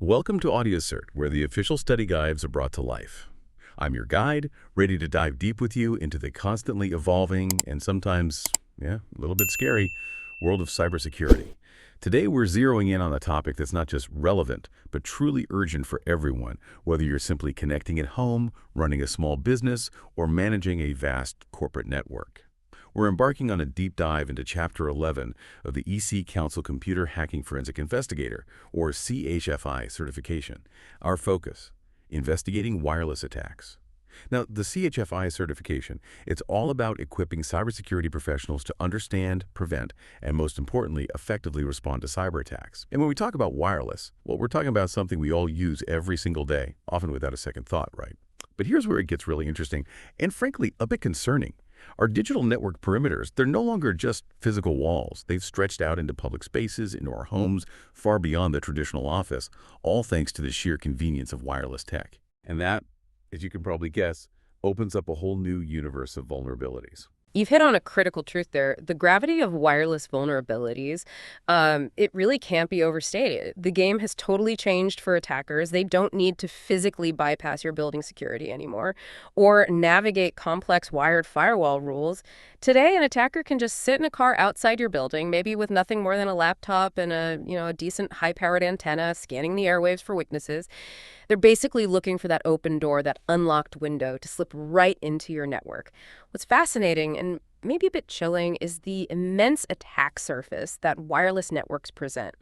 Welcome to AudioCert, where the official study guides are brought to life. I'm your guide, ready to dive deep with you into the constantly evolving and sometimes, a little bit scary world of cybersecurity. Today, we're zeroing in on a topic that's not just relevant, but truly urgent for everyone, whether you're simply connecting at home, running a small business, or managing a vast corporate network. We're embarking on a deep dive into Chapter 11 of the EC Council Computer Hacking Forensic Investigator, or CHFI certification. Our focus: investigating wireless attacks. Now, the CHFI certification, it's all about equipping cybersecurity professionals to understand, prevent, and most importantly, effectively respond to cyber attacks. And when we talk about wireless, well, we're talking about something we all use every single day, often without a second thought, right? But here's where it gets really interesting and, frankly, a bit concerning. Our digital network perimeters, they're no longer just physical walls. They've stretched out into public spaces, into our homes, far beyond the traditional office, all thanks to the sheer convenience of wireless tech. And that, as you can probably guess, opens up a whole new universe of vulnerabilities. You've hit on a critical truth there. The gravity of wireless vulnerabilities, it really can't be overstated. The game has totally changed for attackers. They don't need to physically bypass your building security anymore or navigate complex wired firewall rules. Today, an attacker can just sit in a car outside your building, maybe with nothing more than a laptop and a decent high-powered antenna, scanning the airwaves for weaknesses. They're basically looking for that open door, that unlocked window to slip right into your network. What's fascinating and maybe a bit chilling is the immense attack surface that wireless networks present.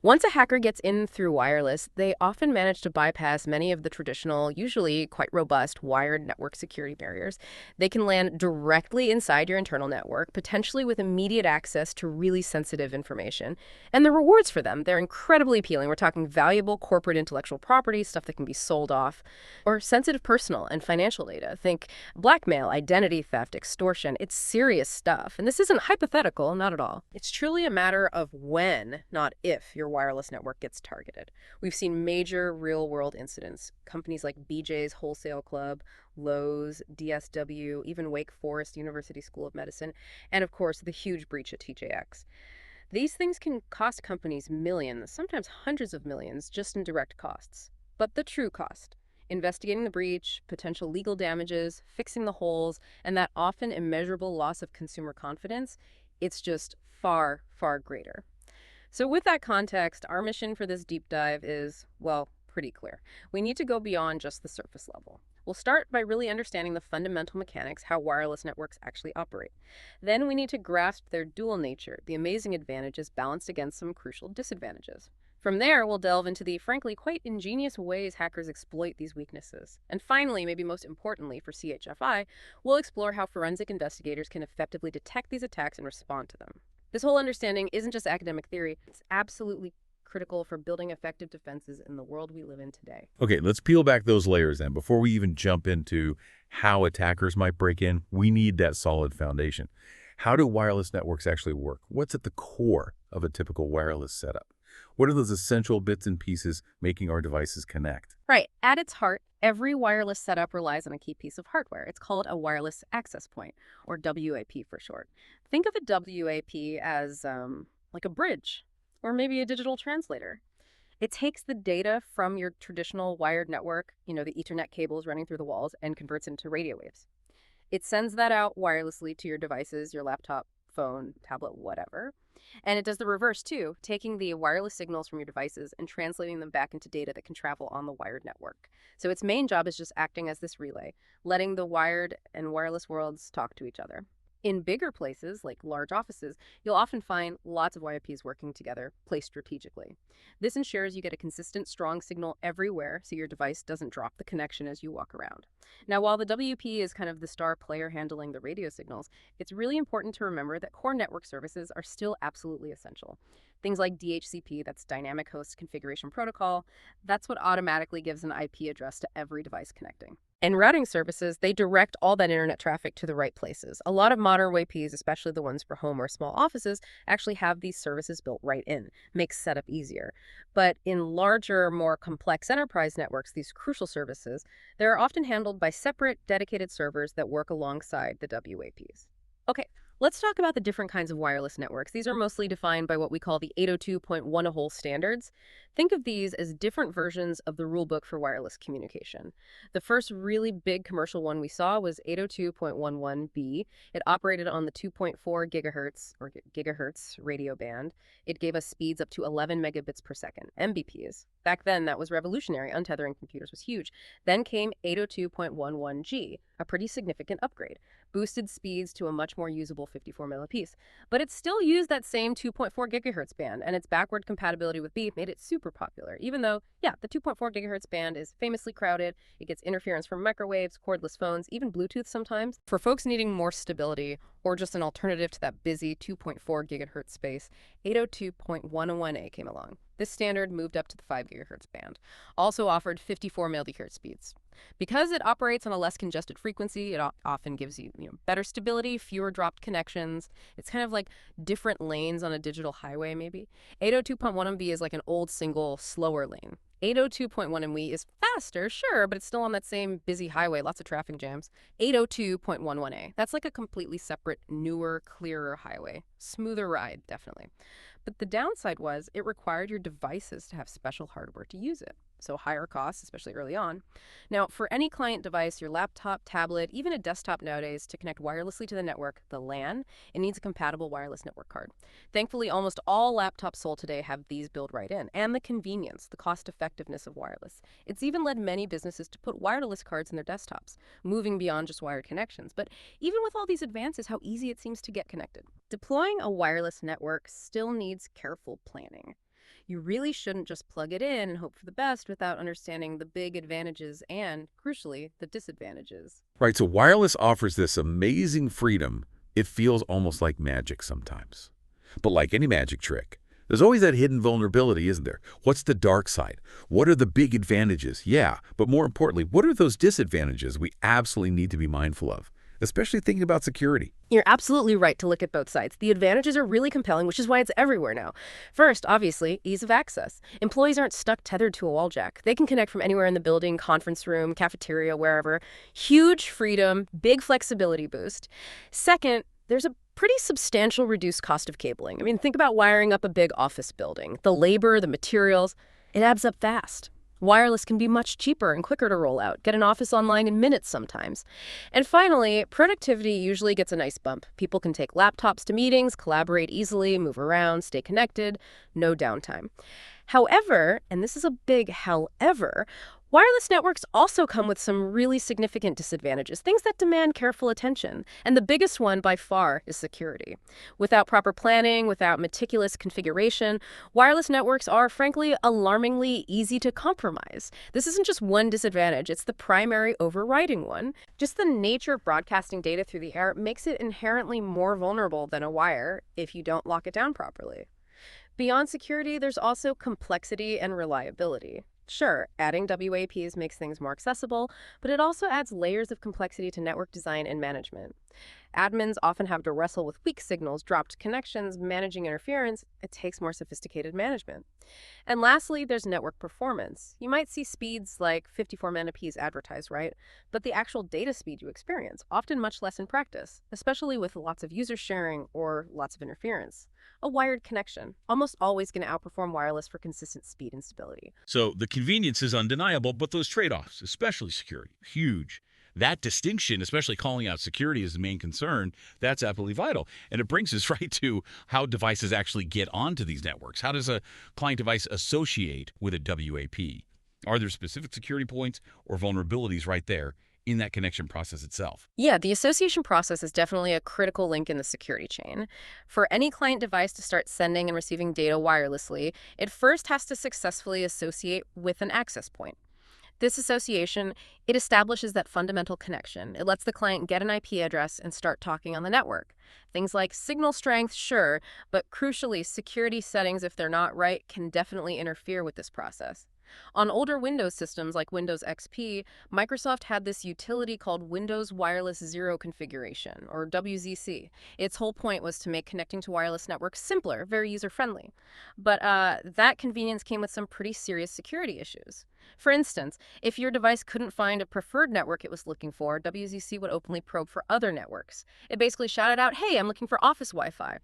Once a hacker gets in through wireless, they often manage to bypass many of the traditional, usually quite robust, wired network security barriers. They can land directly inside your internal network, potentially with immediate access to really sensitive information. And the rewards for them, they're incredibly appealing. We're talking valuable corporate intellectual property, stuff that can be sold off, or sensitive personal and financial data. Think blackmail, identity theft, extortion. It's serious stuff. And this isn't hypothetical, not at all. It's truly a matter of when, not if, your wireless network gets targeted. We've seen major real-world incidents. Companies like BJ's Wholesale Club, Lowe's, DSW, even Wake Forest University School of Medicine, and of course the huge breach at TJX. These things can cost companies millions, sometimes hundreds of millions, just in direct costs. But the true cost: investigating the breach, potential legal damages, fixing the holes, and that often immeasurable loss of consumer confidence, it's just far, far greater. So with that context, our mission for this deep dive is, well, pretty clear. We need to go beyond just the surface level. We'll start by really understanding the fundamental mechanics, how wireless networks actually operate. Then we need to grasp their dual nature, the amazing advantages balanced against some crucial disadvantages. From there, we'll delve into the, frankly, quite ingenious ways hackers exploit these weaknesses. And finally, maybe most importantly for CHFI, we'll explore how forensic investigators can effectively detect these attacks and respond to them. This whole understanding isn't just academic theory, it's absolutely critical for building effective defenses in the world we live in today. Okay, let's peel back those layers then. Before we even jump into how attackers might break in, we need that solid foundation. How do wireless networks actually work? What's at the core of a typical wireless setup? What are those essential bits and pieces making our devices connect? Right. At its heart, every wireless setup relies on a key piece of hardware. It's called a wireless access point, or WAP for short. Think of a WAP as like a bridge, or maybe a digital translator. It takes the data from your traditional wired network, the Ethernet cables running through the walls, and converts it into radio waves. It sends that out wirelessly to your devices, your laptop, phone, tablet, whatever. And it does the reverse too, taking the wireless signals from your devices and translating them back into data that can travel on the wired network. So its main job is just acting as this relay, letting the wired and wireless worlds talk to each other. In bigger places, like large offices, you'll often find lots of WAPs working together, placed strategically. This ensures you get a consistent, strong signal everywhere so your device doesn't drop the connection as you walk around. Now, while the WP is kind of the star player handling the radio signals, it's really important to remember that core network services are still absolutely essential. Things like DHCP, that's Dynamic Host Configuration Protocol, that's what automatically gives an IP address to every device connecting. And routing services, they direct all that internet traffic to the right places. A lot of modern WAPs, especially the ones for home or small offices, actually have these services built right in. Makes setup easier. But in larger, more complex enterprise networks, these crucial services, they're often handled by separate, dedicated servers that work alongside the WAPs. Okay, Let's talk about the different kinds of wireless networks. These are mostly defined by what we call the 802.1 standards. Think of these as different versions of the rulebook for wireless communication. The first really big commercial one we saw was 802.11b. It operated on the 2.4 gigahertz or gigahertz radio band. It gave us speeds up to 11 megabits per second, MBPs. Back then, that was revolutionary. Untethering computers was huge. Then came 802.11g, a pretty significant upgrade. Boosted speeds to a much more usable 54 meg apiece. But it still used that same 2.4 gigahertz band, and its backward compatibility with B made it super popular, even though, yeah, the 2.4 gigahertz band is famously crowded. It gets interference from microwaves, cordless phones, even Bluetooth sometimes. For folks needing more stability, or just an alternative to that busy 2.4 gigahertz space, 802.101a came along. This standard moved up to the 5 gigahertz band. Also offered 54 millihertz speeds. Because it operates on a less congested frequency, it often gives you, better stability, fewer dropped connections. It's kind of like different lanes on a digital highway, maybe. 802.1MB is like an old single, slower lane. 802.1MB is faster, sure, but it's still on that same busy highway, lots of traffic jams. 802.11a, that's like a completely separate, newer, clearer highway. Smoother ride, definitely. But the downside was it required your devices to have special hardware to use it. So higher costs, especially early on. Now, for any client device, your laptop, tablet, even a desktop nowadays, to connect wirelessly to the network, the LAN, it needs a compatible wireless network card. Thankfully, almost all laptops sold today have these built right in, and the convenience, the cost-effectiveness of wireless. It's even led many businesses to put wireless cards in their desktops, moving beyond just wired connections. But even with all these advances, how easy it seems to get connected. Deploying a wireless network still needs careful planning. You really shouldn't just plug it in and hope for the best without understanding the big advantages and, crucially, the disadvantages. Right, so wireless offers this amazing freedom. It feels almost like magic sometimes. But like any magic trick, there's always that hidden vulnerability, isn't there? What's the dark side? What are the big advantages? Yeah, but more importantly, what are those disadvantages we absolutely need to be mindful of? Especially thinking about security. You're absolutely right to look at both sides. The advantages are really compelling, which is why it's everywhere now. First, obviously, ease of access. Employees aren't stuck tethered to a wall jack. They can connect from anywhere in the building, conference room, cafeteria, wherever. Huge freedom, big flexibility boost. Second, there's a pretty substantial reduced cost of cabling. I mean, think about wiring up a big office building. The labor, the materials, it adds up fast. Wireless can be much cheaper and quicker to roll out. Get an office online in minutes sometimes. And finally, productivity usually gets a nice bump. People can take laptops to meetings, collaborate easily, move around, stay connected, no downtime. However, and this is a big however, wireless networks also come with some really significant disadvantages, things that demand careful attention. And the biggest one by far is security. Without proper planning, without meticulous configuration, wireless networks are, frankly, alarmingly easy to compromise. This isn't just one disadvantage, it's the primary overriding one. Just the nature of broadcasting data through the air makes it inherently more vulnerable than a wire if you don't lock it down properly. Beyond security, there's also complexity and reliability. Sure, adding WAPs makes things more accessible, but it also adds layers of complexity to network design and management. Admins often have to wrestle with weak signals, dropped connections, managing interference. It takes more sophisticated management. And lastly, there's network performance. You might see speeds like 54 Mbps advertised, right? But the actual data speed you experience, often much less in practice, especially with lots of user sharing or lots of interference. A wired connection, almost always going to outperform wireless for consistent speed and stability. So the convenience is undeniable, but those trade-offs, especially security, huge. That distinction, especially calling out security as the main concern, that's absolutely vital. And it brings us right to how devices actually get onto these networks. How does a client device associate with a WAP? Are there specific security points or vulnerabilities right there in that connection process itself? Yeah, the association process is definitely a critical link in the security chain. For any client device to start sending and receiving data wirelessly, it first has to successfully associate with an access point. This association, it establishes that fundamental connection. It lets the client get an IP address and start talking on the network. Things like signal strength, sure, but crucially, security settings, if they're not right, can definitely interfere with this process. On older Windows systems like Windows XP, Microsoft had this utility called Windows Wireless Zero Configuration, or WZC. Its whole point was to make connecting to wireless networks simpler, very user-friendly. But that convenience came with some pretty serious security issues. For instance, if your device couldn't find a preferred network it was looking for, WZC would openly probe for other networks. It basically shouted out, hey, I'm looking for office Wi-Fi,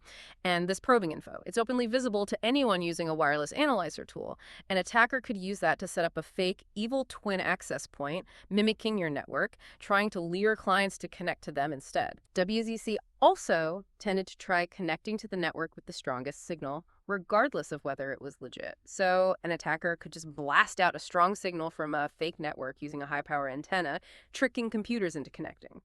and this probing info. It's openly visible to anyone using a wireless analyzer tool. An attacker could use that to set up a fake evil twin access point, mimicking your network, trying to lure clients to connect to them instead. WZC also tended to try connecting to the network with the strongest signal, regardless of whether it was legit. So an attacker could just blast out a strong signal from a fake network using a high-power antenna, tricking computers into connecting.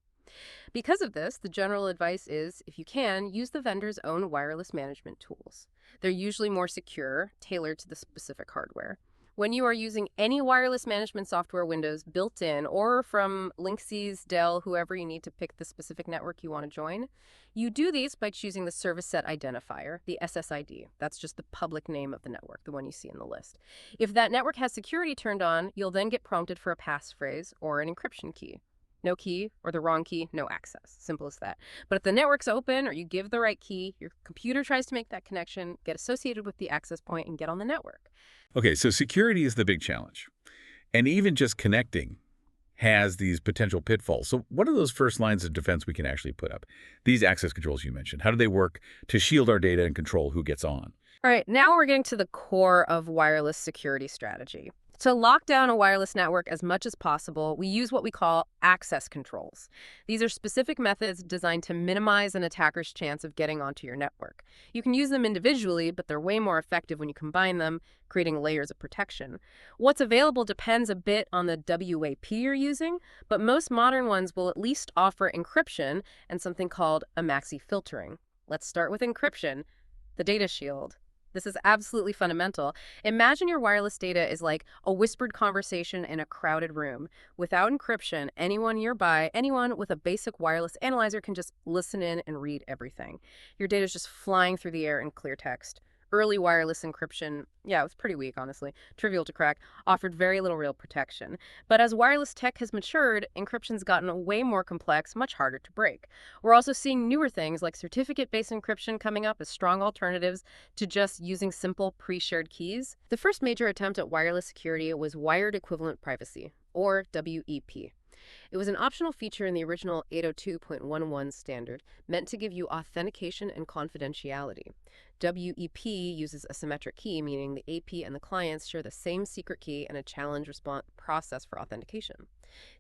Because of this, the general advice is, if you can, use the vendor's own wireless management tools. They're usually more secure, tailored to the specific hardware. When you are using any wireless management software windows built in or from Linksys, Dell, whoever you need to pick the specific network you want to join, you do these by choosing the Service Set Identifier, the SSID. That's just the public name of the network, the one you see in the list. If that network has security turned on, you'll then get prompted for a passphrase or an encryption key. No key or the wrong key, no access. Simple as that. But if the network's open or you give the right key, your computer tries to make that connection, get associated with the access point, and get on the network. Okay, so security is the big challenge. And even just connecting has these potential pitfalls. So what are those first lines of defense we can actually put up? These access controls you mentioned, how do they work to shield our data and control who gets on? All right, now we're getting to the core of wireless security strategy. To lock down a wireless network as much as possible, we use what we call access controls. These are specific methods designed to minimize an attacker's chance of getting onto your network. You can use them individually, but they're way more effective when you combine them, creating layers of protection. What's available depends a bit on the WAP you're using, but most modern ones will at least offer encryption and something called a maxi filtering. Let's start with encryption, the data shield. This is absolutely fundamental. Imagine your wireless data is like a whispered conversation in a crowded room. Without encryption, anyone nearby, anyone with a basic wireless analyzer can just listen in and read everything. Your data is just flying through the air in clear text. Early wireless encryption, yeah, it was pretty weak, honestly, trivial to crack, offered very little real protection. But as wireless tech has matured, encryption's gotten way more complex, much harder to break. We're also seeing newer things like certificate-based encryption coming up as strong alternatives to just using simple pre-shared keys. The first major attempt at wireless security was wired equivalent privacy, or WEP. It was an optional feature in the original 802.11 standard, meant to give you authentication and confidentiality. WEP uses a symmetric key, meaning the AP and the clients share the same secret key and a challenge response process for authentication.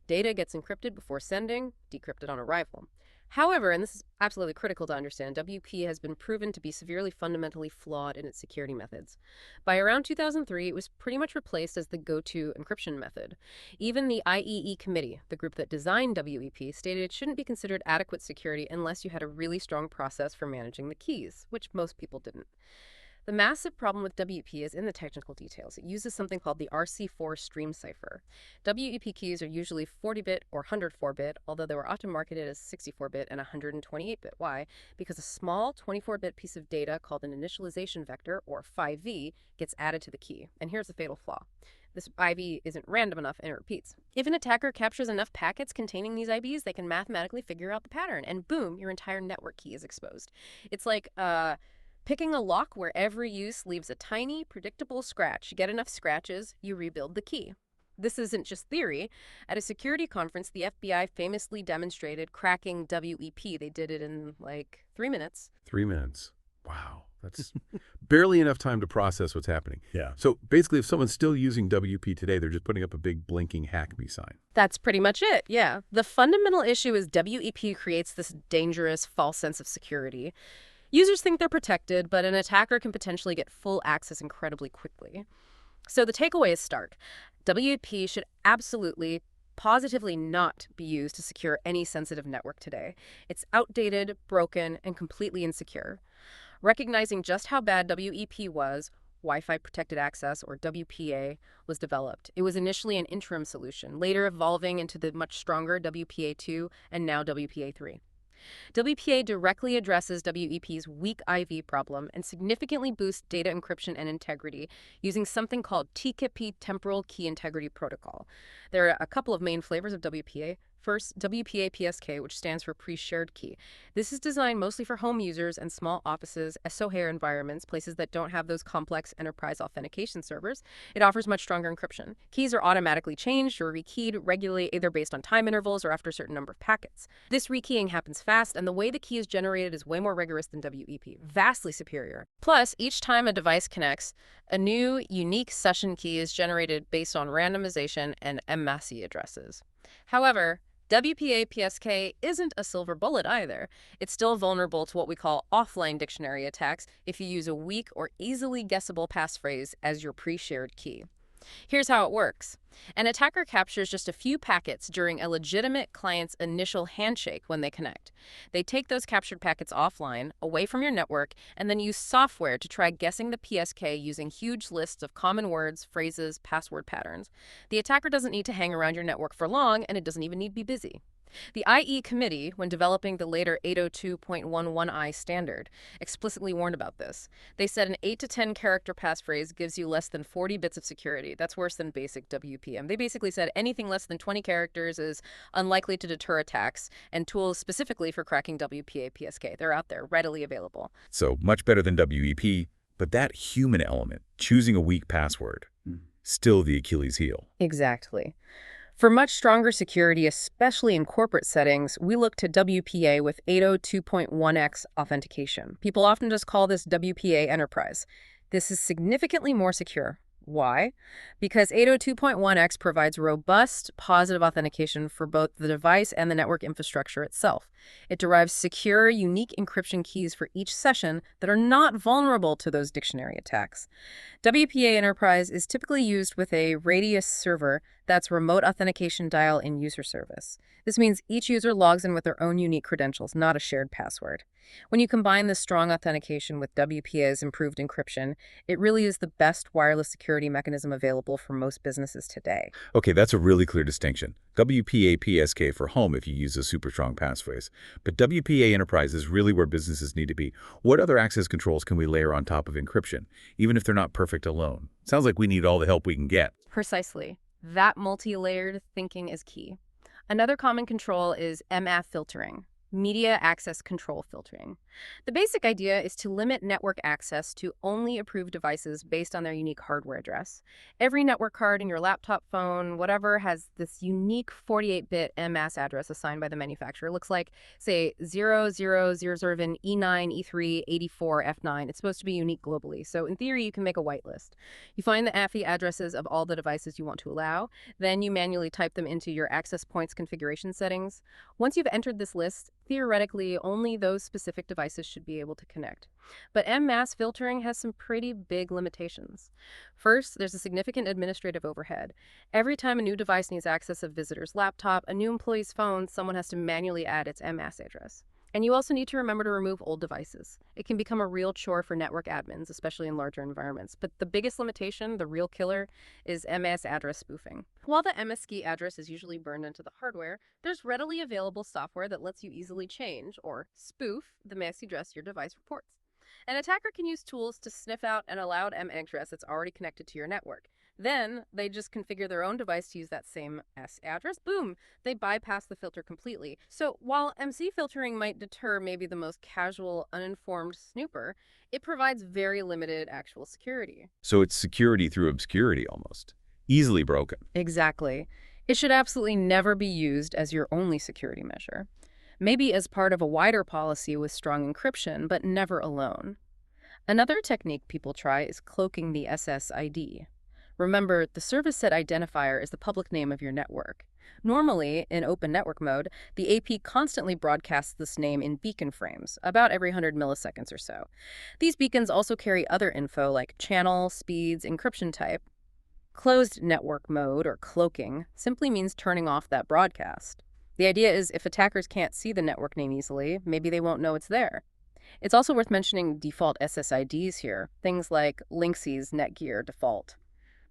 Data gets encrypted before sending, decrypted on arrival. However, and this is absolutely critical to understand, WP has been proven to be severely fundamentally flawed in its security methods. By around 2003, it was pretty much replaced as the go-to encryption method. Even the IEE committee, the group that designed WEP, stated it shouldn't be considered adequate security unless you had a really strong process for managing the keys, which most people didn't. The massive problem with WEP is in the technical details. It uses something called the RC4 stream cipher. WEP keys are usually 40-bit or 104-bit, although they were often marketed as 64-bit and 128-bit. Why? Because a small 24-bit piece of data called an initialization vector, or 5V, gets added to the key. And here's the fatal flaw. This IV isn't random enough and it repeats. If an attacker captures enough packets containing these IVs, they can mathematically figure out the pattern, and boom, your entire network key is exposed. It's like, picking a lock where every use leaves a tiny, predictable scratch. You get enough scratches, you rebuild the key. This isn't just theory. At a security conference, the FBI famously demonstrated cracking WEP. They did it in like 3 minutes. 3 minutes. Wow. That's barely enough time to process what's happening. Yeah. So basically, if someone's still using WP today, they're just putting up a big blinking hack me sign. That's pretty much it, yeah. The fundamental issue is WEP creates this dangerous, false sense of security. Users think they're protected, but an attacker can potentially get full access incredibly quickly. So the takeaway is stark. WEP should absolutely, positively not be used to secure any sensitive network today. It's outdated, broken, and completely insecure. Recognizing just how bad WEP was, Wi-Fi Protected Access, or WPA, was developed. It was initially an interim solution, later evolving into the much stronger WPA2 and now WPA3. WPA directly addresses WEP's weak IV problem and significantly boosts data encryption and integrity using something called TKIP Temporal Key Integrity Protocol. There are a couple of main flavors of WPA. First, WPA-PSK, which stands for Pre-Shared Key. This is designed mostly for home users and small offices, SOHARE environments, places that don't have those complex enterprise authentication servers. It offers much stronger encryption. Keys are automatically changed or rekeyed regularly, either based on time intervals or after a certain number of packets. This rekeying happens fast, and the way the key is generated is way more rigorous than WEP, vastly superior. Plus, each time a device connects, a new, unique session key is generated based on randomization and Nmap addresses. However, WPA-PSK isn't a silver bullet either. It's still vulnerable to what we call offline dictionary attacks if you use a weak or easily guessable passphrase as your pre-shared key. Here's how it works. An attacker captures just a few packets during a legitimate client's initial handshake when they connect. They take those captured packets offline, away from your network, and then use software to try guessing the PSK using huge lists of common words, phrases, password patterns. The attacker doesn't need to hang around your network for long, and it doesn't even need to be busy. The IE committee, when developing the later 802.11i standard, explicitly warned about this. They said an 8 to 10 character passphrase gives you less than 40 bits of security. That's worse than basic WPM. They basically said anything less than 20 characters is unlikely to deter attacks, and tools specifically for cracking WPA-PSK. They're out there, readily available. So much better than WEP, but that human element, choosing a weak password, still the Achilles heel. Exactly. For much stronger security, especially in corporate settings, we look to WPA with 802.1x authentication. People often just call this WPA Enterprise. This is significantly more secure. Why? Because 802.1x provides robust, positive authentication for both the device and the network infrastructure itself. It derives secure, unique encryption keys for each session that are not vulnerable to those dictionary attacks. WPA Enterprise is typically used with a Radius server that's remote authentication dial in user service. This means each user logs in with their own unique credentials, not a shared password. When you combine this strong authentication with WPA's improved encryption, it really is the best wireless security mechanism available for most businesses today. Okay, that's a really clear distinction. WPA-PSK for home if you use a super strong passphrase. But WPA Enterprise is really where businesses need to be. What other access controls can we layer on top of encryption, even if they're not perfect alone? Sounds like we need all the help we can get. Precisely. That multi-layered thinking is key. Another common control is Nmap filtering, media access control filtering. The basic idea is to limit network access to only approved devices based on their unique hardware address. Every network card in your laptop, phone, whatever, has this unique 48-bit Nmap address assigned by the manufacturer. It looks like, say, 0007 E9, E3, 84, F9. It's supposed to be unique globally. So in theory, you can make a whitelist. You find the AFI addresses of all the devices you want to allow. Then you manually type them into your access points configuration settings. Once you've entered this list, theoretically, only those specific devices should be able to connect. But Nmap filtering has some pretty big limitations. First, there's a significant administrative overhead. Every time a new device needs access of a visitor's laptop, a new employee's phone, someone has to manually add its Nmap address. And you also need to remember to remove old devices. It can become a real chore for network admins, especially in larger environments. But the biggest limitation, the real killer, is MS address spoofing. While the MSKey address is usually burned into the hardware, there's readily available software that lets you easily change, or spoof, the MSKey address your device reports. An attacker can use tools to sniff out an allowed MS address that's already connected to your network. Then they just configure their own device to use that same S address. Boom! They bypass the filter completely. So while MC filtering might deter maybe the most casual, uninformed snooper, it provides very limited actual security. So it's security through obscurity almost. Easily broken. Exactly. It should absolutely never be used as your only security measure. Maybe as part of a wider policy with strong encryption, but never alone. Another technique people try is cloaking the SSID. Remember, the service set identifier is the public name of your network. Normally, in open network mode, the AP constantly broadcasts this name in beacon frames, about every 100 milliseconds or so. These beacons also carry other info like channel, speeds, encryption type. Closed network mode, or cloaking, simply means turning off that broadcast. The idea is if attackers can't see the network name easily, maybe they won't know it's there. It's also worth mentioning default SSIDs here, things like Linksys Netgear default.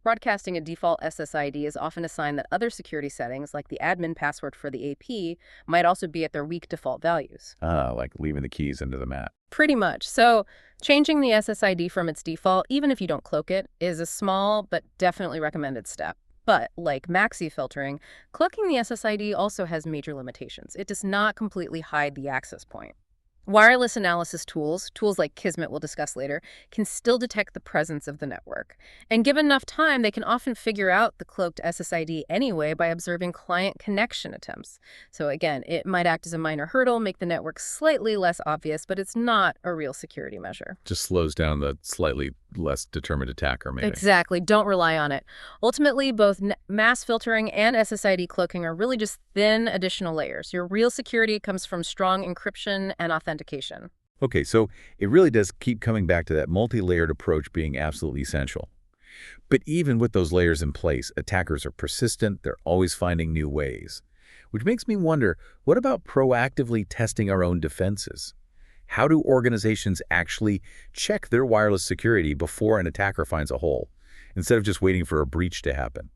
Broadcasting a default SSID is often a sign that other security settings, like the admin password for the AP, might also be at their weak default values. Like leaving the keys under the mat. Pretty much. So changing the SSID from its default, even if you don't cloak it, is a small but definitely recommended step. But, like maxi filtering, cloaking the SSID also has major limitations. It does not completely hide the access point. Wireless analysis tools like Kismet we'll discuss later, can still detect the presence of the network. And given enough time, they can often figure out the cloaked SSID anyway by observing client connection attempts. So again, it might act as a minor hurdle, make the network slightly less obvious, but it's not a real security measure. Just slows down the slightly less determined attacker, maybe. Exactly. Don't rely on it. Ultimately, both mass filtering and SSID cloaking are really just thin additional layers. Your real security comes from strong encryption and authentication. Okay, so it really does keep coming back to that multi-layered approach being absolutely essential. But even with those layers in place, attackers are persistent, they're always finding new ways. Which makes me wonder, what about proactively testing our own defenses? How do organizations actually check their wireless security before an attacker finds a hole, instead of just waiting for a breach to happen?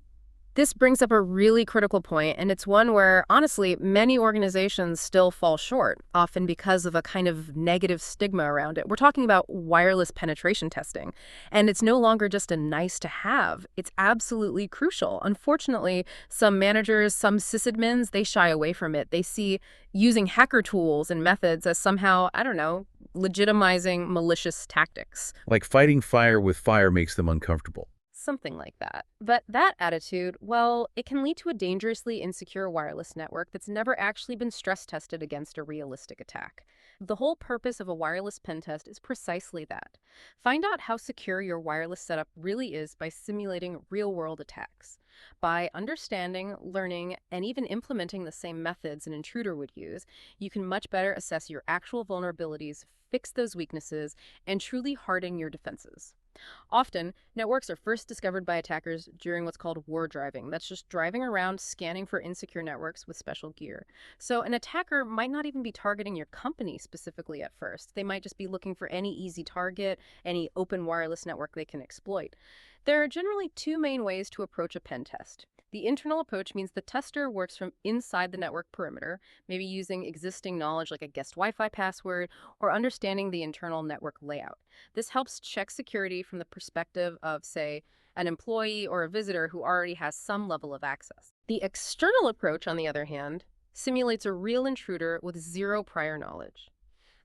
This brings up a really critical point, and it's one where, honestly, many organizations still fall short, often because of a kind of negative stigma around it. We're talking about wireless penetration testing, and it's no longer just a nice to have. It's absolutely crucial. Unfortunately, some managers, some sysadmins, they shy away from it. They see using hacker tools and methods as somehow, I don't know, legitimizing malicious tactics. Like fighting fire with fire makes them uncomfortable. Something like that. But that attitude, well, it can lead to a dangerously insecure wireless network that's never actually been stress tested against a realistic attack. The whole purpose of a wireless pen test is precisely that. Find out how secure your wireless setup really is by simulating real-world attacks. By understanding, learning, and even implementing the same methods an intruder would use, you can much better assess your actual vulnerabilities, fix those weaknesses, and truly harden your defenses. Often, networks are first discovered by attackers during what's called war driving. That's just driving around scanning for insecure networks with special gear. So an attacker might not even be targeting your company specifically at first. They might just be looking for any easy target, any open wireless network they can exploit. There are generally two main ways to approach a pen test. The internal approach means the tester works from inside the network perimeter, maybe using existing knowledge like a guest Wi-Fi password or understanding the internal network layout. This helps check security from the perspective of, say, an employee or a visitor who already has some level of access. The external approach, on the other hand, simulates a real intruder with zero prior knowledge.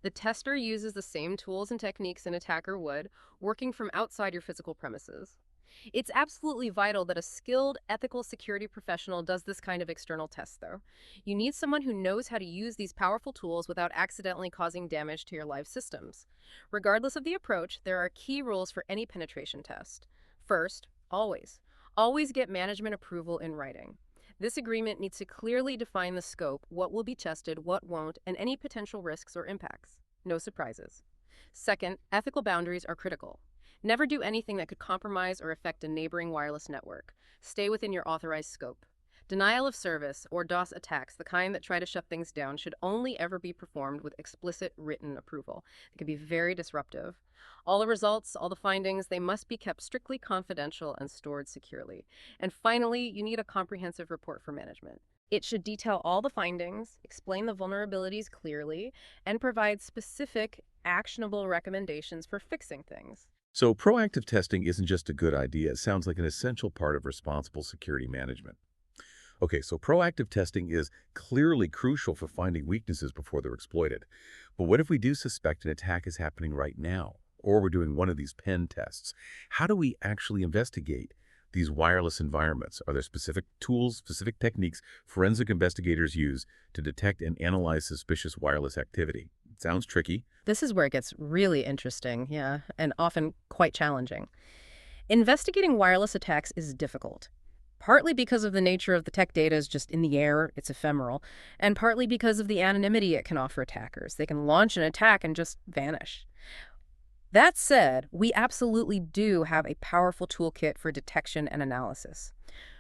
The tester uses the same tools and techniques an attacker would, working from outside your physical premises. It's absolutely vital that a skilled, ethical security professional does this kind of external test, though. You need someone who knows how to use these powerful tools without accidentally causing damage to your live systems. Regardless of the approach, there are key rules for any penetration test. First, always get management approval in writing. This agreement needs to clearly define the scope, what will be tested, what won't, and any potential risks or impacts. No surprises. Second, ethical boundaries are critical. Never do anything that could compromise or affect a neighboring wireless network. Stay within your authorized scope. Denial of service or DOS attacks, the kind that try to shut things down, should only ever be performed with explicit written approval. It can be very disruptive. All the results, all the findings, they must be kept strictly confidential and stored securely. And finally, you need a comprehensive report for management. It should detail all the findings, explain the vulnerabilities clearly, and provide specific, actionable recommendations for fixing things. So proactive testing isn't just a good idea. It sounds like an essential part of responsible security management. Okay, so proactive testing is clearly crucial for finding weaknesses before they're exploited. But what if we do suspect an attack is happening right now, or we're doing one of these pen tests? How do we actually investigate these wireless environments? Are there specific tools, specific techniques forensic investigators use to detect and analyze suspicious wireless activity? It sounds tricky. This is where it gets really interesting, yeah, and often quite challenging. Investigating wireless attacks is difficult, partly because of the nature of the tech data is just in the air, it's ephemeral, and partly because of the anonymity it can offer attackers. They can launch an attack and just vanish. That said, we absolutely do have a powerful toolkit for detection and analysis.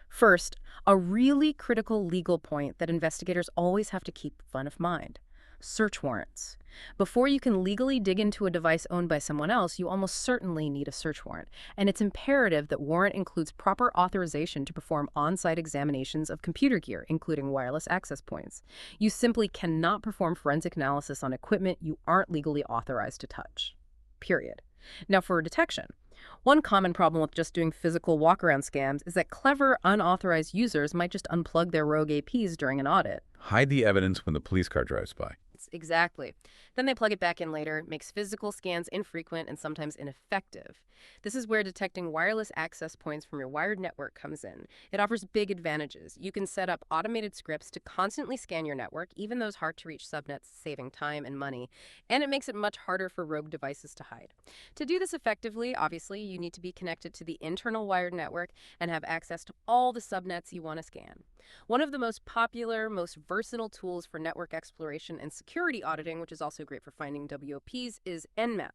First, a really critical legal point that investigators always have to keep front of mind: search warrants. Before you can legally dig into a device owned by someone else, you almost certainly need a search warrant. And it's imperative that warrant includes proper authorization to perform on-site examinations of computer gear, including wireless access points. You simply cannot perform forensic analysis on equipment you aren't legally authorized to touch. Period. Now for detection. One common problem with just doing physical walk-around scams is that clever, unauthorized users might just unplug their rogue APs during an audit. Hide the evidence when the police car drives by. Exactly. Then they plug it back in later, makes physical scans infrequent and sometimes ineffective. This is where detecting wireless access points from your wired network comes in. It offers big advantages. You can set up automated scripts to constantly scan your network, even those hard-to-reach subnets, saving time and money. And it makes it much harder for rogue devices to hide. To do this effectively, obviously, you need to be connected to the internal wired network and have access to all the subnets you want to scan. One of the most popular, most versatile tools for network exploration and security auditing, which is also great for finding WOPs, is Nmap.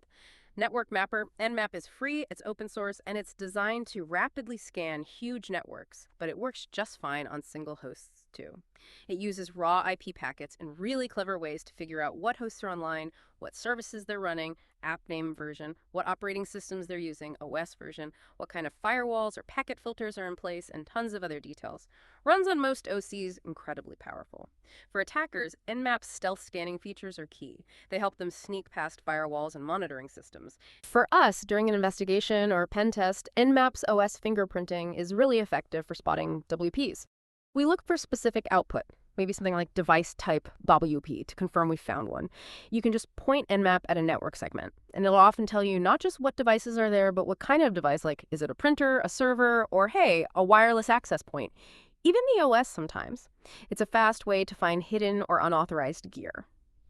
Network Mapper. Nmap is free, it's open source, and it's designed to rapidly scan huge networks, but it works just fine on single hosts too. It uses raw IP packets in really clever ways to figure out what hosts are online, what services they're running, app name version, what operating systems they're using, OS version, what kind of firewalls or packet filters are in place, and tons of other details. Runs on most OCs, incredibly powerful. For attackers, Nmap's stealth scanning features are key. They help them sneak past firewalls and monitoring systems. For us, during an investigation or pen test, Nmap's OS fingerprinting is really effective for spotting WPs. We look for specific output, maybe something like device type WP, to confirm we found one. You can just point Nmap at a network segment, and it'll often tell you not just what devices are there, but what kind of device, like is it a printer, a server, or hey, a wireless access point. Even the OS sometimes. It's a fast way to find hidden or unauthorized gear.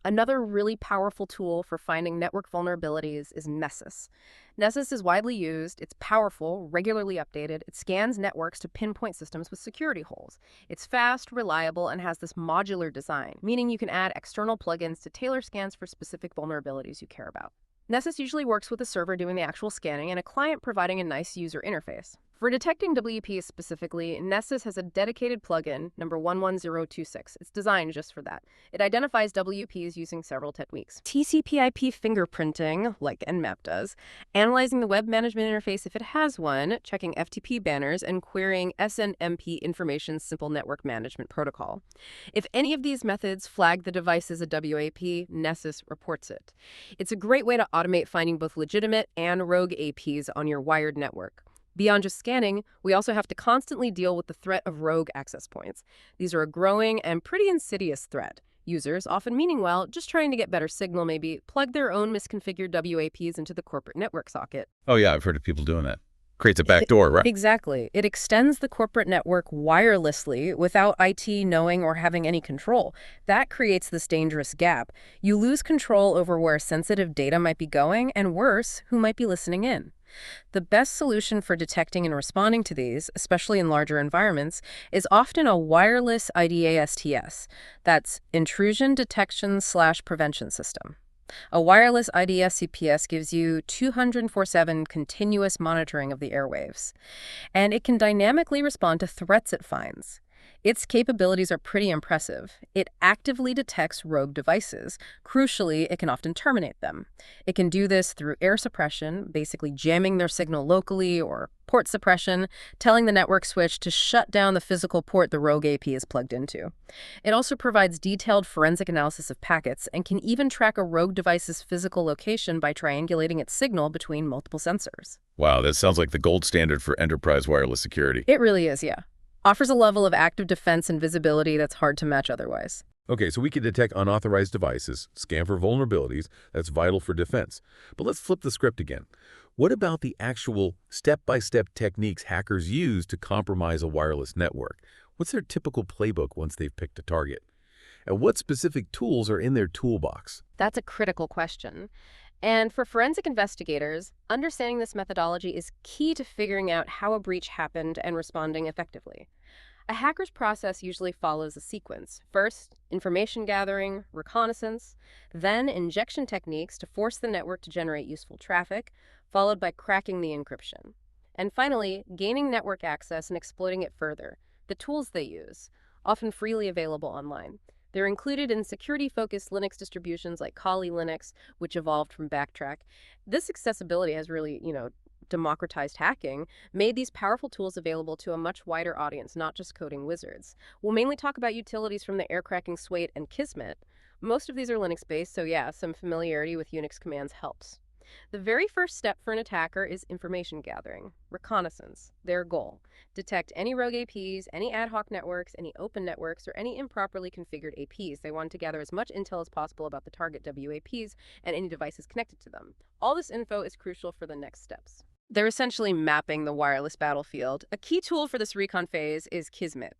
Another really powerful tool for finding network vulnerabilities is Nessus. Nessus is widely used, it's powerful, regularly updated, it scans networks to pinpoint systems with security holes. It's fast, reliable, and has this modular design, meaning you can add external plugins to tailor scans for specific vulnerabilities you care about. Nessus usually works with a server doing the actual scanning and a client providing a nice user interface. For detecting WPs specifically, Nessus has a dedicated plugin, number 11026. It's designed just for that. It identifies WPs using several techniques. TCP/IP fingerprinting, like Nmap does, analyzing the web management interface if it has one, checking FTP banners, and querying SNMP Information Simple Network Management Protocol. If any of these methods flag the device as a WAP, Nessus reports it. It's a great way to automate finding both legitimate and rogue APs on your wired network. Beyond just scanning, we also have to constantly deal with the threat of rogue access points. These are a growing and pretty insidious threat. Users, often meaning well, just trying to get better signal maybe, plug their own misconfigured WAPs into the corporate network socket. Oh yeah, I've heard of people doing that. Creates a backdoor, right? Exactly. It extends the corporate network wirelessly without IT knowing or having any control. That creates this dangerous gap. You lose control over where sensitive data might be going, and worse, who might be listening in. The best solution for detecting and responding to these, especially in larger environments, is often a wireless IDASTS. That's Intrusion Detection/Prevention System. A wireless IDS-CPS gives you 24/7 continuous monitoring of the airwaves, and it can dynamically respond to threats it finds. Its capabilities are pretty impressive. It actively detects rogue devices. Crucially, it can often terminate them. It can do this through air suppression, basically jamming their signal locally, or port suppression, telling the network switch to shut down the physical port the rogue AP is plugged into. It also provides detailed forensic analysis of packets and can even track a rogue device's physical location by triangulating its signal between multiple sensors. Wow, that sounds like the gold standard for enterprise wireless security. It really is, yeah. Offers a level of active defense and visibility that's hard to match otherwise. Okay, so we can detect unauthorized devices, scan for vulnerabilities. That's vital for defense. But let's flip the script again. What about the actual step-by-step techniques hackers use to compromise a wireless network? What's their typical playbook once they've picked a target? And what specific tools are in their toolbox? That's a critical question. And for forensic investigators, understanding this methodology is key to figuring out how a breach happened and responding effectively. A hacker's process usually follows a sequence. First, information gathering, reconnaissance, then injection techniques to force the network to generate useful traffic, followed by cracking the encryption. And finally, gaining network access and exploiting it further. The tools they use, often freely available online. They're included in security-focused Linux distributions like Kali Linux, which evolved from Backtrack. This accessibility has really, democratized hacking, made these powerful tools available to a much wider audience, not just coding wizards. We'll mainly talk about utilities from the Aircrack-ng suite and Kismet. Most of these are Linux-based, so yeah, some familiarity with Unix commands helps. The very first step for an attacker is information gathering, reconnaissance, their goal. Detect any rogue APs, any ad hoc networks, any open networks, or any improperly configured APs. They want to gather as much intel as possible about the target WAPs and any devices connected to them. All this info is crucial for the next steps. They're essentially mapping the wireless battlefield. A key tool for this recon phase is Kismet.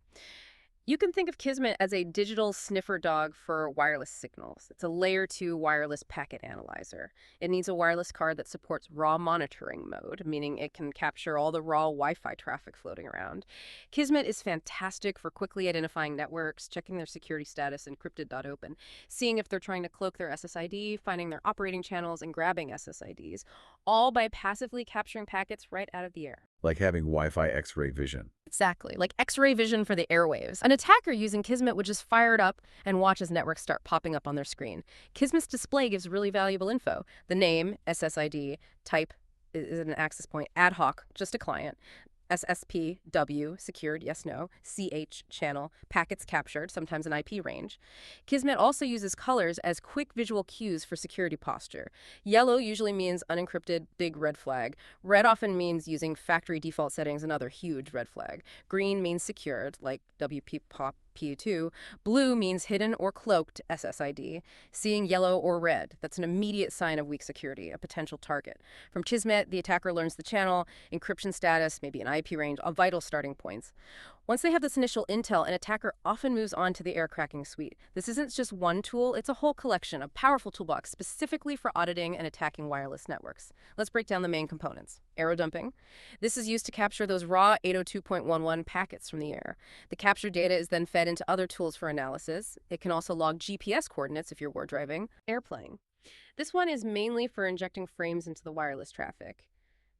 You can think of Kismet as a digital sniffer dog for wireless signals. It's a layer 2 wireless packet analyzer. It needs a wireless card that supports raw monitoring mode, meaning it can capture all the raw Wi-Fi traffic floating around. Kismet is fantastic for quickly identifying networks, checking their security status encrypted.open, seeing if they're trying to cloak their SSID, finding their operating channels, and grabbing SSIDs, all by passively capturing packets right out of the air. Like having Wi-Fi X-ray vision. Exactly, like X-ray vision for the airwaves. An attacker using Kismet would just fire it up and watch as networks start popping up on their screen. Kismet's display gives really valuable info. The name, SSID, type is an access point, ad hoc, just a client, SSPW, secured, yes, no, CH, channel, packets captured, sometimes an IP range. Kismet also uses colors as quick visual cues for security posture. Yellow usually means unencrypted, big red flag. Red often means using factory default settings, another huge red flag. Green means secured, like WPA-PSK. Blue means hidden or cloaked SSID. Seeing yellow or red, that's an immediate sign of weak security, a potential target. From Kismet, the attacker learns the channel, encryption status, maybe an IP range, all vital starting points. Once they have this initial intel, an attacker often moves on to the Aircrack-ng suite. This isn't just one tool, it's a whole collection, a powerful toolbox specifically for auditing and attacking wireless networks. Let's break down the main components. Aerodumping. This is used to capture those raw 802.11 packets from the air. The captured data is then fed into other tools for analysis. It can also log GPS coordinates if you're war driving. Airplaying. This one is mainly for injecting frames into the wireless traffic.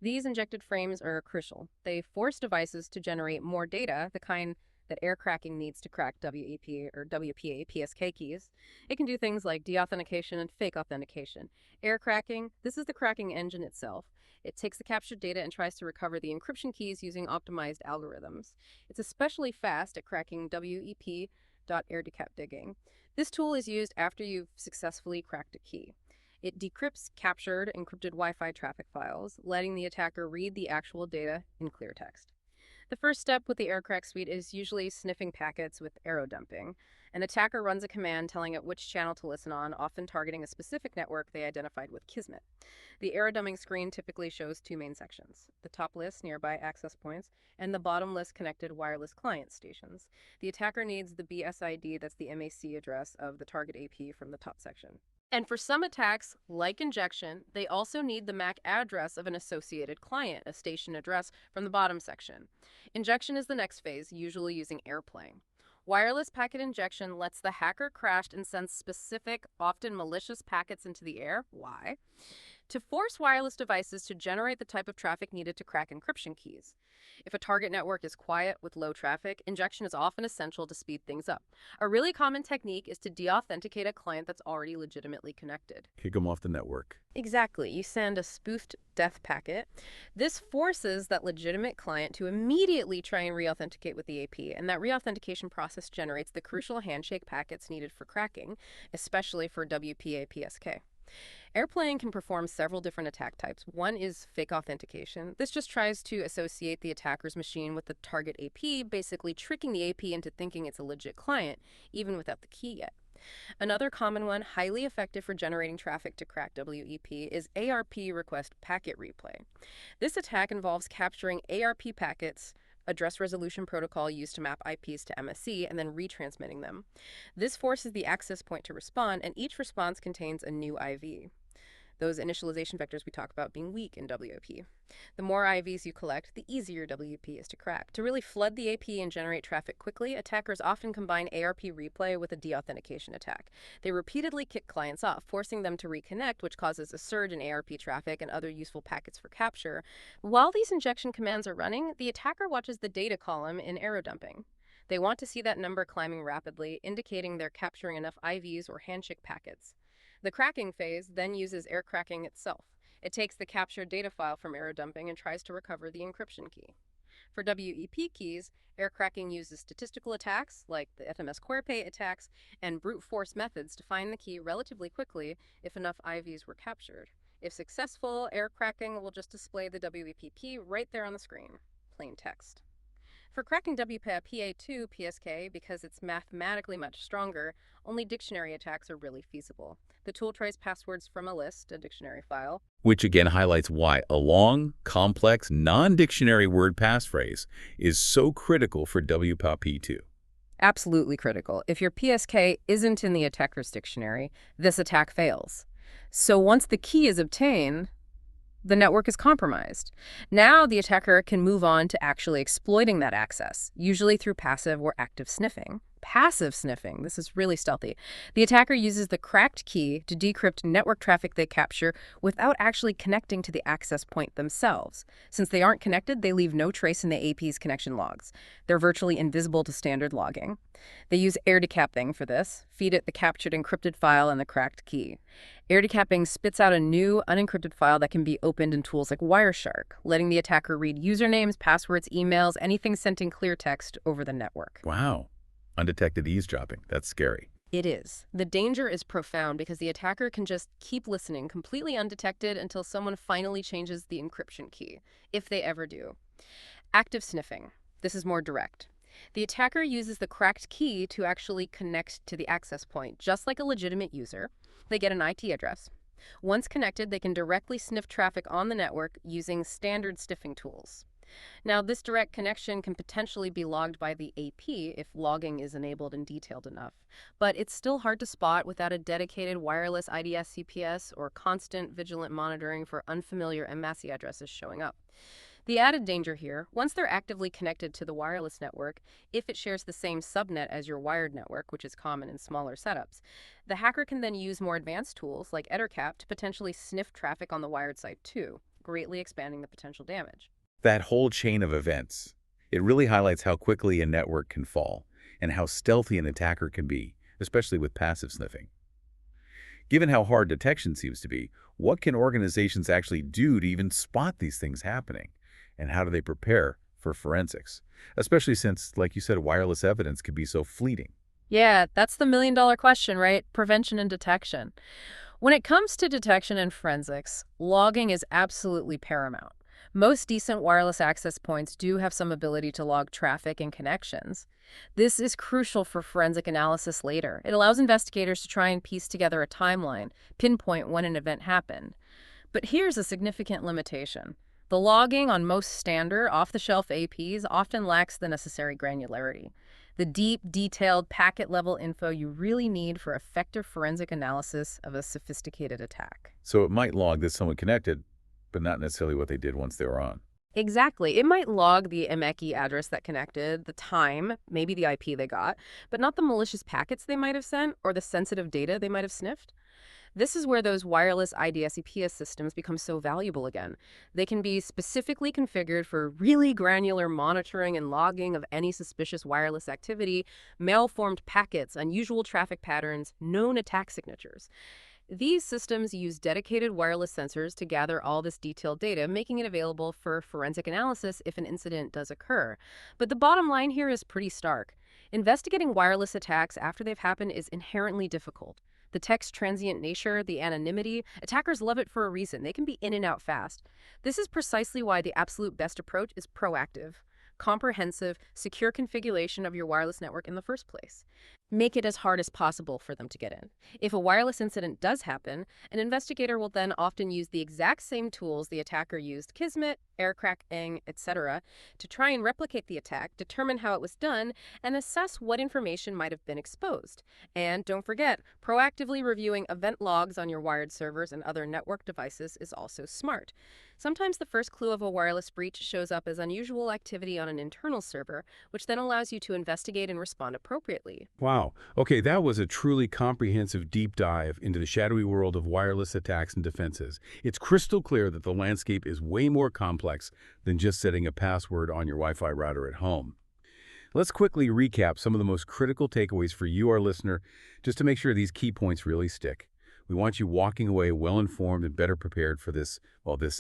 These injected frames are crucial. They force devices to generate more data, the kind that Aircrack-ng needs to crack WEP or WPA-PSK keys. It can do things like deauthentication and fake authentication. Aircrack-ng, this is the cracking engine itself. It takes the captured data and tries to recover the encryption keys using optimized algorithms. It's especially fast at cracking WEP.AirDecapDigging. This tool is used after you've successfully cracked a key. It decrypts captured encrypted Wi-Fi traffic files, letting the attacker read the actual data in clear text. The first step with the Aircrack suite is usually sniffing packets with aerodumping. An attacker runs a command telling it which channel to listen on, often targeting a specific network they identified with Kismet. The aerodumping screen typically shows two main sections: the top list, nearby access points, and the bottom list, connected wireless client stations. The attacker needs the BSID, that's the MAC address of the target AP, from the top section. And for some attacks, like injection, they also need the MAC address of an associated client, a station address, from the bottom section. Injection is the next phase, usually using airplaying. Wireless packet injection lets the hacker crash and send specific, often malicious packets into the air. Why? To force wireless devices to generate the type of traffic needed to crack encryption keys. If a target network is quiet with low traffic, injection is often essential to speed things up. A really common technique is to deauthenticate a client that's already legitimately connected. Kick them off the network. Exactly. You send a spoofed death packet. This forces that legitimate client to immediately try and reauthenticate with the AP, and that reauthentication process generates the crucial handshake packets needed for cracking, especially for WPA-PSK. Airplaying can perform several different attack types. One is fake authentication. This just tries to associate the attacker's machine with the target AP, basically tricking the AP into thinking it's a legit client, even without the key yet. Another common one, highly effective for generating traffic to crack WEP, is ARP Request Replay. This attack involves capturing ARP packets, address resolution protocol used to map IPs to MSC, and then retransmitting them. This forces the access point to respond, and each response contains a new IV. Those initialization vectors we talk about being weak in WP. The more IVs you collect, the easier WP is to crack. To really flood the AP and generate traffic quickly, attackers often combine ARP replay with a deauthentication attack. They repeatedly kick clients off, forcing them to reconnect, which causes a surge in ARP traffic and other useful packets for capture. While these injection commands are running, the attacker watches the data column in aerodumping. They want to see that number climbing rapidly, indicating they're capturing enough IVs or handshake packets. The cracking phase then uses Aircrack-ng itself. It takes the captured data file from aerodumping and tries to recover the encryption key. For WEP keys, Aircrack-ng uses statistical attacks, like the FMS Querpay attacks, and brute force methods to find the key relatively quickly if enough IVs were captured. If successful, Aircrack-ng will just display the WEPP right there on the screen, plain text. For cracking WPA-PSK, because it's mathematically much stronger, only dictionary attacks are really feasible. The tool tries passwords from a list, a dictionary file. Which again highlights why a long, complex, non-dictionary word passphrase is so critical for WPA-P2. Absolutely critical. If your PSK isn't in the attacker's dictionary, this attack fails. So once the key is obtained, the network is compromised. Now the attacker can move on to actually exploiting that access, usually through passive or active sniffing. Passive sniffing, this is really stealthy. The attacker uses the cracked key to decrypt network traffic they capture without actually connecting to the access point themselves. Since they aren't connected, they leave no trace in the AP's connection logs. They're virtually invisible to standard logging. They use air decapping for this, feed it the captured encrypted file and the cracked key. Air decapping spits out a new, unencrypted file that can be opened in tools like Wireshark, letting the attacker read usernames, passwords, emails, anything sent in clear text over the network. Wow. Undetected eavesdropping. That's scary. It is. The danger is profound because the attacker can just keep listening completely undetected until someone finally changes the encryption key, if they ever do. Active sniffing. This is more direct. The attacker uses the cracked key to actually connect to the access point, just like a legitimate user. They get an IP address. Once connected, they can directly sniff traffic on the network using standard sniffing tools. Now, this direct connection can potentially be logged by the AP if logging is enabled and detailed enough, but it's still hard to spot without a dedicated wireless IDS CPS or constant vigilant monitoring for unfamiliar MAC addresses showing up. The added danger here, once they're actively connected to the wireless network, if it shares the same subnet as your wired network, which is common in smaller setups, the hacker can then use more advanced tools like Ettercap to potentially sniff traffic on the wired side too, greatly expanding the potential damage. That whole chain of events, it really highlights how quickly a network can fall and how stealthy an attacker can be, especially with passive sniffing. Given how hard detection seems to be, what can organizations actually do to even spot these things happening? And how do they prepare for forensics? Especially since, like you said, wireless evidence can be so fleeting. Yeah, that's the million-dollar question, right? Prevention and detection. When it comes to detection and forensics, logging is absolutely paramount. Most decent wireless access points do have some ability to log traffic and connections. This is crucial for forensic analysis later. It allows investigators to try and piece together a timeline, pinpoint when an event happened. But here's a significant limitation. The logging on most standard, off-the-shelf APs often lacks the necessary granularity. The deep, detailed, packet-level info you really need for effective forensic analysis of a sophisticated attack. So it might log that someone connected, but not necessarily what they did once they were on. Exactly. It might log the MAC address that connected, the time, maybe the IP they got, but not the malicious packets they might have sent or the sensitive data they might have sniffed. This is where those wireless IDS-CPS systems become so valuable again. They can be specifically configured for really granular monitoring and logging of any suspicious wireless activity, malformed packets, unusual traffic patterns, known attack signatures. These systems use dedicated wireless sensors to gather all this detailed data, making it available for forensic analysis if an incident does occur. But the bottom line here is pretty stark. Investigating wireless attacks after they've happened is inherently difficult. The text transient nature, the anonymity, attackers love it for a reason. They can be in and out fast. This is precisely why the absolute best approach is proactive, comprehensive, secure configuration of your wireless network in the first place. Make it as hard as possible for them to get in. If a wireless incident does happen, an investigator will then often use the exact same tools the attacker used, Kismet, Aircrack-ng, etc., to try and replicate the attack, determine how it was done, and assess what information might have been exposed. And don't forget, proactively reviewing event logs on your wired servers and other network devices is also smart. Sometimes the first clue of a wireless breach shows up as unusual activity on an internal server, which then allows you to investigate and respond appropriately. Wow. Okay, that was a truly comprehensive deep dive into the shadowy world of wireless attacks and defenses. It's crystal clear that the landscape is way more complex than just setting a password on your Wi-Fi router at home. Let's quickly recap some of the most critical takeaways for you, our listener, just to make sure these key points really stick. We want you walking away well-informed and better prepared for this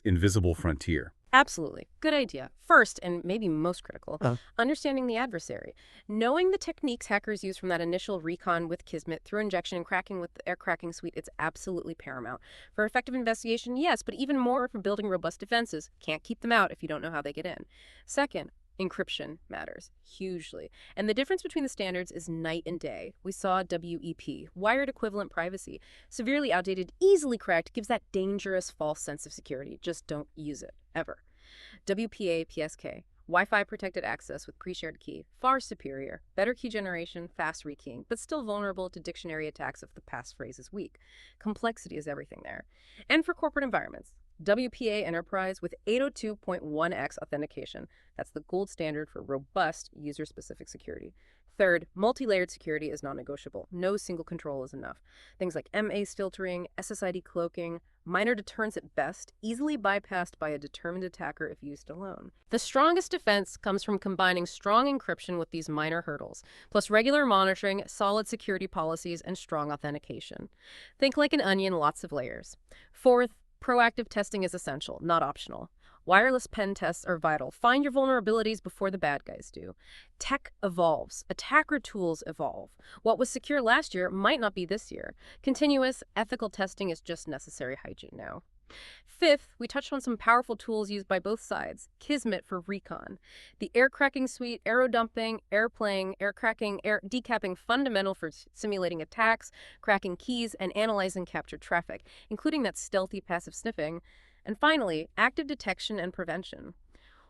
invisible frontier. Absolutely. Good idea. First, and maybe most critical, understanding the adversary. Knowing the techniques hackers use from that initial recon with Kismet through injection and cracking with the Aircrack-ng suite, it's absolutely paramount. For effective investigation, yes, but even more for building robust defenses. Can't keep them out if you don't know how they get in. Second, encryption matters hugely. And the difference between the standards is night and day. We saw WEP, wired equivalent privacy. Severely outdated, easily cracked, gives that dangerous false sense of security. Just don't use it, ever. WPA-PSK, Wi-Fi protected access with pre-shared key, far superior, better key generation, fast rekeying, but still vulnerable to dictionary attacks if the passphrase is weak. Complexity is everything there. And for corporate environments, WPA Enterprise with 802.1x authentication. That's the gold standard for robust user-specific security. Third, multi-layered security is non-negotiable. No single control is enough. Things like MA's filtering, SSID cloaking, minor deterrence at best, easily bypassed by a determined attacker if used alone. The strongest defense comes from combining strong encryption with these minor hurdles, plus regular monitoring, solid security policies, and strong authentication. Think like an onion, lots of layers. Fourth, proactive testing is essential, not optional. Wireless pen tests are vital. Find your vulnerabilities before the bad guys do. Tech evolves. Attacker tools evolve. What was secure last year might not be this year. Continuous, ethical testing is just necessary hygiene now. Fifth, we touched on some powerful tools used by both sides. Kismet for recon. The Aircrack-ng suite, arrow dumping, airplaying, aircracking, decapping fundamental for simulating attacks, cracking keys, and analyzing captured traffic, including that stealthy passive sniffing. And finally, active detection and prevention.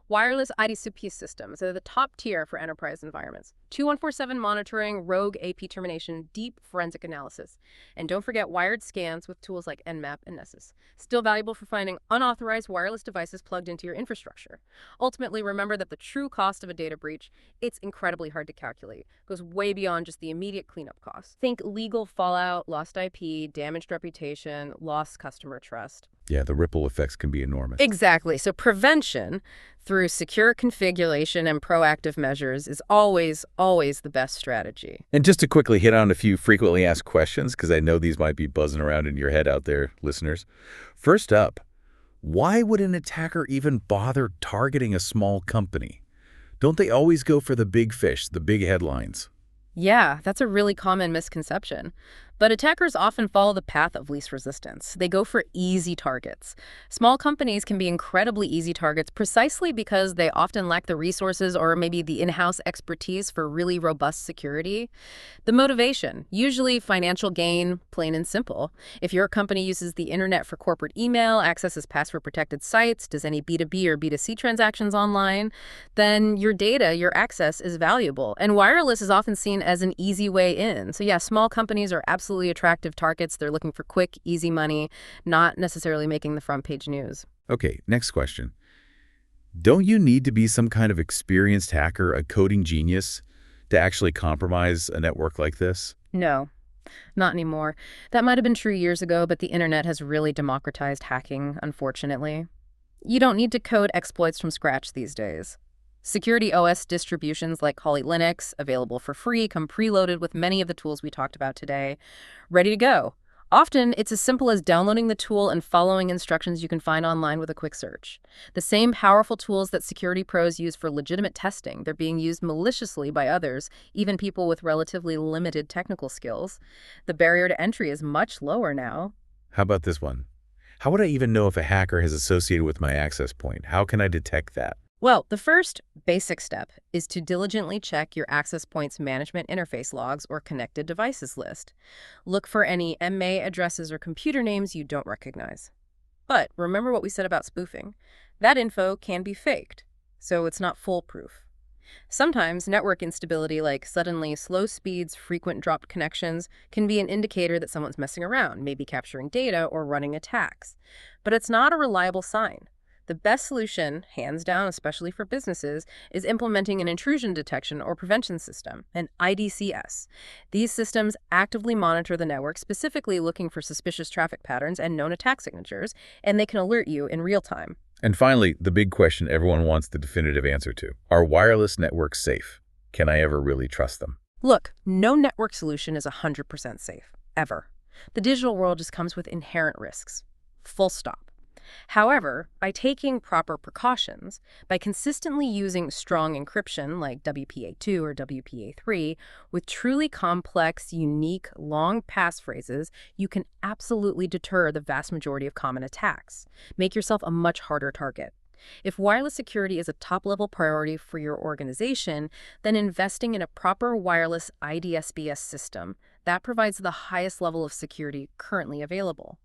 Wireless IDCP systems are the top tier for enterprise environments. 2147 monitoring, rogue AP termination, deep forensic analysis. And don't forget wired scans with tools like Nmap and Nessus. Still valuable for finding unauthorized wireless devices plugged into your infrastructure. Ultimately, remember that the true cost of a data breach, it's incredibly hard to calculate. It goes way beyond just the immediate cleanup costs. Think legal fallout, lost IP, damaged reputation, lost customer trust. Yeah, the ripple effects can be enormous. Exactly. So prevention through secure configuration and proactive measures is always the best strategy. And just to quickly hit on a few frequently asked questions, because I know these might be buzzing around in your head out there, listeners. First up, why would an attacker even bother targeting a small company? Don't they always go for the big fish, the big headlines? Yeah, that's a really common misconception. But attackers often follow the path of least resistance. They go for easy targets. Small companies can be incredibly easy targets precisely because they often lack the resources or maybe the in-house expertise for really robust security. The motivation, usually financial gain, plain and simple. If your company uses the internet for corporate email, accesses password-protected sites, does any B2B or B2C transactions online, then your data, your access is valuable. And wireless is often seen as an easy way in. So yeah, small companies are absolutely attractive targets. They're looking for quick, easy money, not necessarily making the front page news. Okay, next question. Don't you need to be some kind of experienced hacker, a coding genius, to actually compromise a network like this? No, not anymore. That might have been true years ago, but the internet has really democratized hacking, unfortunately. You don't need to code exploits from scratch these days. Security OS distributions like Kali Linux, available for free, come preloaded with many of the tools we talked about today, ready to go. Often, it's as simple as downloading the tool and following instructions you can find online with a quick search. The same powerful tools that security pros use for legitimate testing, they're being used maliciously by others, even people with relatively limited technical skills. The barrier to entry is much lower now. How about this one? How would I even know if a hacker has associated with my access point? How can I detect that? Well, the first basic step is to diligently check your access point's management interface logs or connected devices list. Look for any MA addresses or computer names you don't recognize. But remember what we said about spoofing. That info can be faked, so it's not foolproof. Sometimes network instability, like suddenly slow speeds, frequent dropped connections, can be an indicator that someone's messing around, maybe capturing data or running attacks. But it's not a reliable sign. The best solution, hands down, especially for businesses, is implementing an intrusion detection or prevention system, an IDCS. These systems actively monitor the network, specifically looking for suspicious traffic patterns and known attack signatures, and they can alert you in real time. And finally, the big question everyone wants the definitive answer to. Are wireless networks safe? Can I ever really trust them? Look, no network solution is 100% safe, ever. The digital world just comes with inherent risks. Full stop. However, by taking proper precautions, by consistently using strong encryption like WPA2 or WPA3 with truly complex, unique, long passphrases, you can absolutely deter the vast majority of common attacks. Make yourself a much harder target. If wireless security is a top-level priority for your organization, then investing in a proper wireless IDSBS system that provides the highest level of security currently available.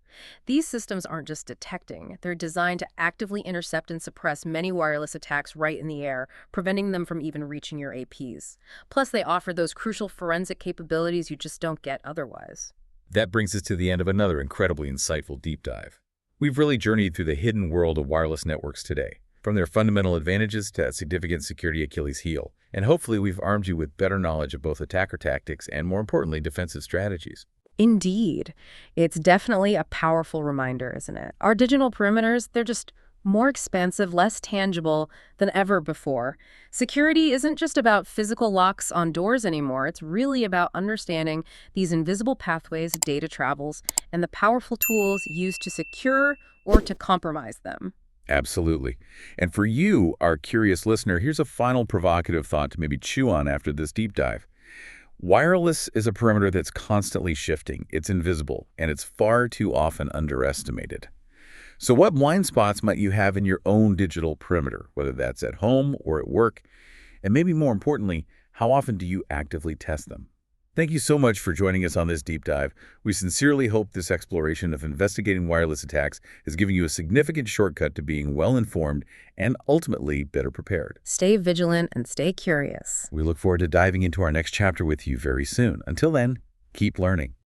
These systems aren't just detecting, they're designed to actively intercept and suppress many wireless attacks right in the air, preventing them from even reaching your APs. Plus, they offer those crucial forensic capabilities you just don't get otherwise. That brings us to the end of another incredibly insightful deep dive. We've really journeyed through the hidden world of wireless networks today, from their fundamental advantages to that significant security Achilles heel. And hopefully we've armed you with better knowledge of both attacker tactics and, more importantly, defensive strategies. Indeed. It's definitely a powerful reminder, isn't it? Our digital perimeters, they're just more expansive, less tangible than ever before. Security isn't just about physical locks on doors anymore. It's really about understanding these invisible pathways data travels and the powerful tools used to secure or to compromise them. Absolutely. And for you, our curious listener, here's a final provocative thought to maybe chew on after this deep dive. Wireless is a perimeter that's constantly shifting. It's invisible, and it's far too often underestimated. So what blind spots might you have in your own digital perimeter, whether that's at home or at work? And maybe more importantly, how often do you actively test them? Thank you so much for joining us on this deep dive. We sincerely hope this exploration of investigating wireless attacks is giving you a significant shortcut to being well-informed and ultimately better prepared. Stay vigilant and stay curious. We look forward to diving into our next chapter with you very soon. Until then, keep learning.